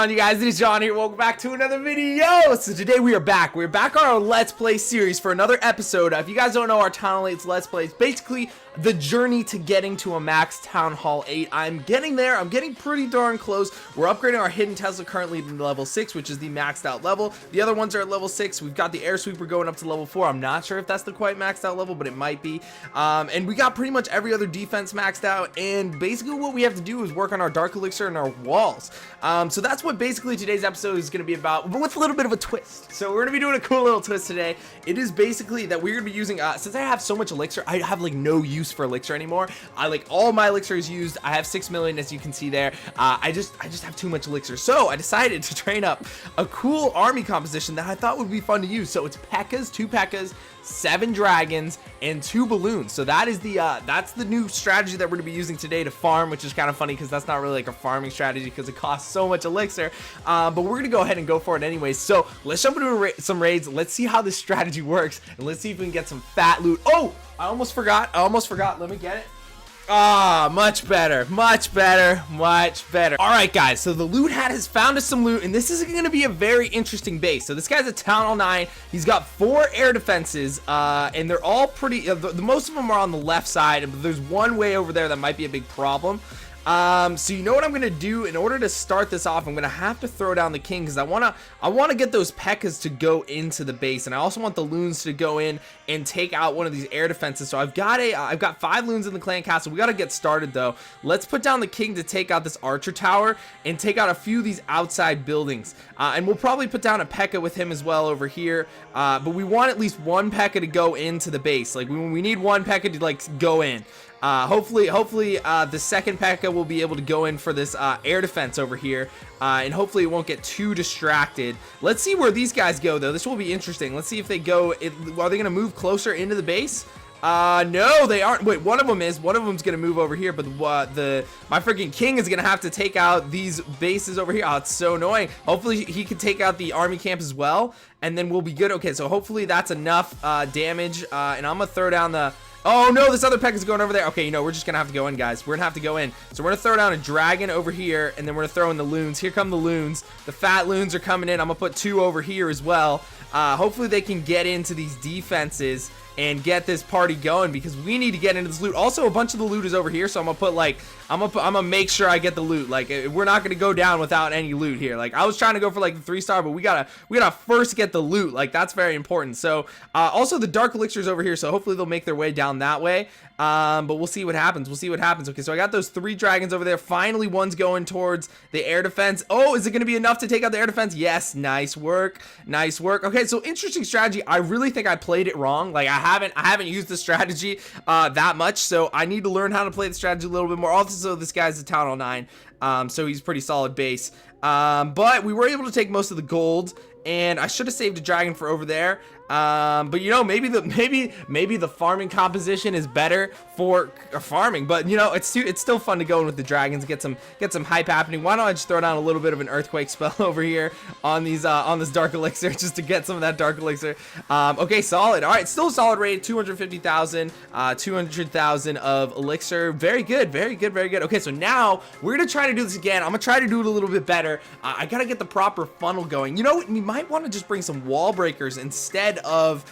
on, you guys? It is John here. Welcome back to another video. So today we are back. We're back on our Let's Play series for another episode. If you guys don't know, our TownHall 8's Let's Play is basically the journey to getting to a max TownHall 8. I'm getting there. I'm getting pretty darn close. We're upgrading our hidden Tesla currently to level 6, which is the maxed out level. The other ones are at level 6. We've got the air sweeper going up to level 4. I'm not sure if that's the quite maxed out level, but it might be. And we got pretty much every other defense maxed out. And basically what we have to do is work on our dark elixir and our walls. So that's what basically today's episode is going to be about, but with a little bit of a twist. So we're going to be doing a cool little twist today. It is basically that we're going to be using, since I have so much elixir, I have like no use for elixir anymore. I like all my elixir is used. I have 6 million, as you can see there. I just have too much elixir. So I decided to train up a cool army composition that I thought would be fun to use. So it's Pekkas, 2 Pekkas, 7 dragons, and 2 balloons. So that is the that's the new strategy that we're gonna be using today to farm, which is kind of funny because that's not really like a farming strategy because it costs so much elixir. But we're gonna go ahead and go for it anyways. So let's jump into some raids. Let's see how this strategy works, and let's see if we can get some fat loot. Oh, I almost forgot. Let me get it. Ah, much better. All right, guys, so the loot hat has found us some loot, and this is going to be a very interesting base. So this guy's a TownHall 9. He's got 4 air defenses, and they're all pretty, most of them are on the left side, but there's one way over there that might be a big problem. So you know what I'm gonna do in order to start this off? I'm gonna have to throw down the king because I wanna get those Pekkas to go into the base, and I also want the loons to go in and take out one of these air defenses. So I've got 5 loons in the clan castle. We gotta get started though. Let's put down the king to take out this archer tower and take out a few of these outside buildings, and we'll probably put down a Pekka with him as well over here. But we want at least 1 Pekka to go into the base. Like we need 1 Pekka to like go in. Hopefully the second Pekka will be able to go in for this air defense over here, and hopefully it won't get too distracted. Let's see where these guys go though. This will be interesting. Let's see if they go. Are they gonna move closer into the base? No, they aren't. Wait, one of them's gonna move over here, but my freaking king is gonna have to take out these bases over here. Oh, it's so annoying. Hopefully he can take out the army camp as well, and then we'll be good. Okay, so hopefully that's enough damage, and I'm gonna throw down the. Oh no, this other Pekka is going over there. Okay, you know, we're just gonna have to go in, guys. We're gonna have to go in. So we're gonna throw down a dragon over here, and then we're gonna throw in the loons. Here come the loons. The fat loons are coming in. I'm gonna put 2 over here as well. Hopefully they can get into these defenses and get this party going because we need to get into this loot. Also, a bunch of the loot is over here, so I'm gonna put like I'm gonna make sure I get the loot. Like we're not gonna go down without any loot here. Like I was trying to go for like the 3-star, but we gotta first get the loot. Like that's very important. So also the dark elixirs over here, so hopefully they'll make their way down that way. But we'll see what happens. Okay, so I got those 3 dragons over there. Finally, one's going towards the air defense. Oh, is it gonna be enough to take out the air defense? Yes, nice work. Okay, so interesting strategy. I really think I played it wrong. Like I haven't used the strategy that much, so I need to learn how to play the strategy a little bit more. Also, this guy's a TownHall 9, so he's pretty solid base. But we were able to take most of the gold, and I should have saved a dragon for over there. But you know, maybe the farming composition is better for farming, but you know, it's still fun to go in with the dragons, get some hype happening. Why don't I just throw down a little bit of an earthquake spell over here on these on this dark elixir just to get some of that dark elixir. Okay, solid. All right, still a solid rate, 250,000, 200,000 of elixir. Very good. Okay, so now we're gonna try to do this again. I'm gonna try to do it a little bit better. I gotta get the proper funnel going. You know, we might want to just bring some wall breakers instead of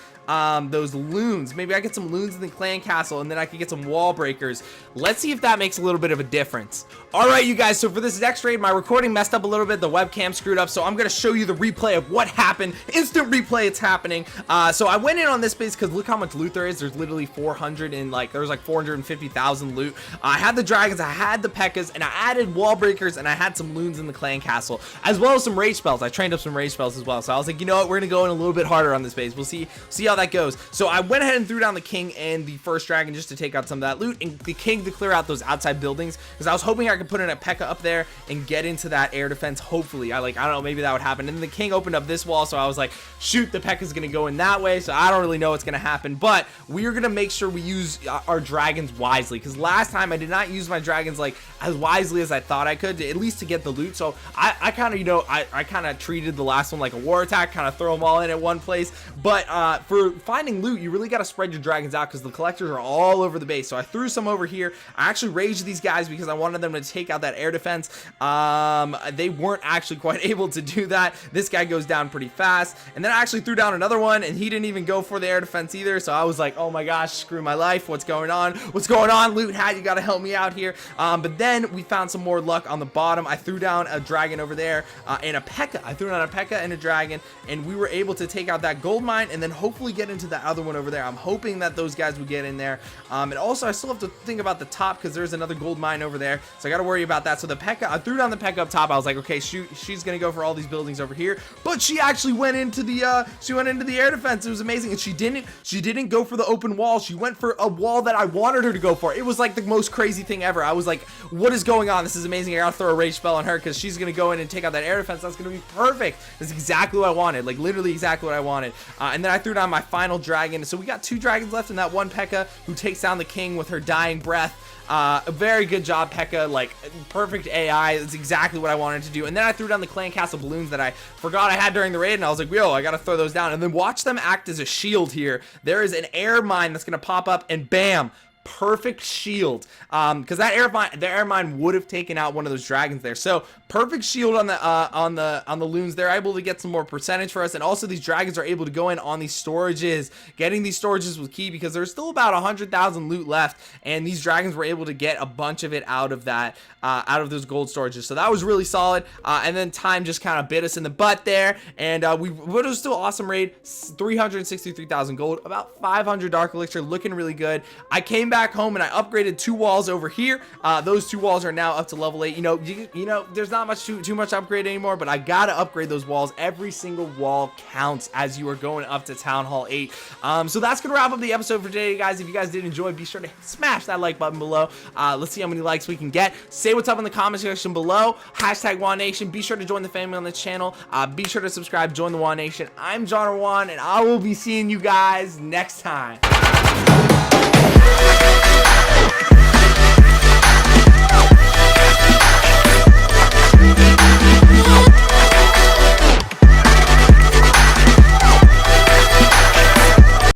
those loons. Maybe I get some loons in the clan castle, and then I can get some wall breakers. Let's see if that makes a little bit of a difference. All right, you guys, so for this next raid, my recording messed up a little bit. The webcam screwed up, so I'm gonna show you the replay of what happened. Instant replay, it's happening. So I went in on this base because look how much loot there is. There's literally 400 and like there was like 450,000 loot. I had the dragons, I had the Pekkas, and I added wall breakers, and I had some loons in the clan castle, as well as some rage spells. I trained up some rage spells as well. So I was like, you know what, we're gonna go in a little bit harder on this base. We'll see how that goes. So I went ahead and threw down the king and the first dragon just to take out some of that loot, and the king to clear out those outside buildings because I was hoping I could put in a Pekka up there and get into that air defense. Hopefully, I don't know, maybe that would happen. And then the king opened up this wall, so I was like, shoot, the Pekka's gonna go in that way. So I don't really know what's gonna happen, but we are gonna make sure we use our dragons wisely because last time I did not use my dragons like as wisely as I thought I could, at least to get the loot. So I kind of, you know, I kind of treated the last one like a war attack, kind of throw them all in at one place. But for for finding loot, you really got to spread your dragons out because the collectors are all over the base. So I threw some over here. I actually raged these guys because I wanted them to take out that air defense. They weren't actually quite able to do that. This guy goes down pretty fast, and then I actually threw down another one, and he didn't even go for the air defense either. So I was like, oh my gosh, screw my life. What's going on? What's going on, Loot Hat? You got to help me out here. But then we found some more luck on the bottom. I threw down a dragon over there and a P.E.K.K.A. I threw down a P.E.K.K.A. and a dragon, and we were able to take out that gold mine and then hopefully get into the other one over there. I'm hoping that those guys would get in there. And also I still have to think about the top because there's another gold mine over there, so I got to worry about that. So the P.E.K.K.A., I threw down the P.E.K.K.A. up top. I was like, okay, she's gonna go for all these buildings over here, but she actually went into the air defense. It was amazing. And she didn't go for the open wall. She went for a wall that I wanted her to go for. It was like the most crazy thing ever. I was like, what is going on? This is amazing. I gotta throw a rage spell on her because she's gonna go in and take out that air defense. That's gonna be perfect. That's exactly what I wanted, like literally exactly what I wanted. And then I threw down my final dragon. So we got 2 dragons left, and that one P.E.K.K.A. who takes down the king with her dying breath. A very good job, P.E.K.K.A. Like perfect AI. That's exactly what I wanted to do. And then I threw down the clan castle balloons that I forgot I had during the raid, and I was like, yo, I gotta throw those down. And then watch them act as a shield here. There is an air mine that's gonna pop up, and bam, perfect shield, because that air mine would have taken out one of those dragons there. So perfect shield on the loons. They're able to get some more percentage for us, and also these dragons are able to go in on these storages. Getting these storages was key because there's still about 100,000 loot left, and these dragons were able to get a bunch of it out of that out of those gold storages. So that was really solid. And then time just kind of bit us in the butt there, and but it was still an awesome raid. 363,000 gold, about 500 dark elixir, looking really good. I came back home and I upgraded 2 walls over here. Those 2 walls are now up to level 8. You know, there's not much too much upgrade anymore, but I gotta upgrade those walls. Every single wall counts as you are going up to Town Hall 8. So that's gonna wrap up the episode for today, guys. If you guys did enjoy, be sure to smash that like button below. Let's see how many likes we can get. Say what's up in the comment section below. Hashtag WanNation. Be sure to join the family on this channel. Be sure to subscribe. Join the WanNation. I'm John Wan, and I will be seeing you guys next time.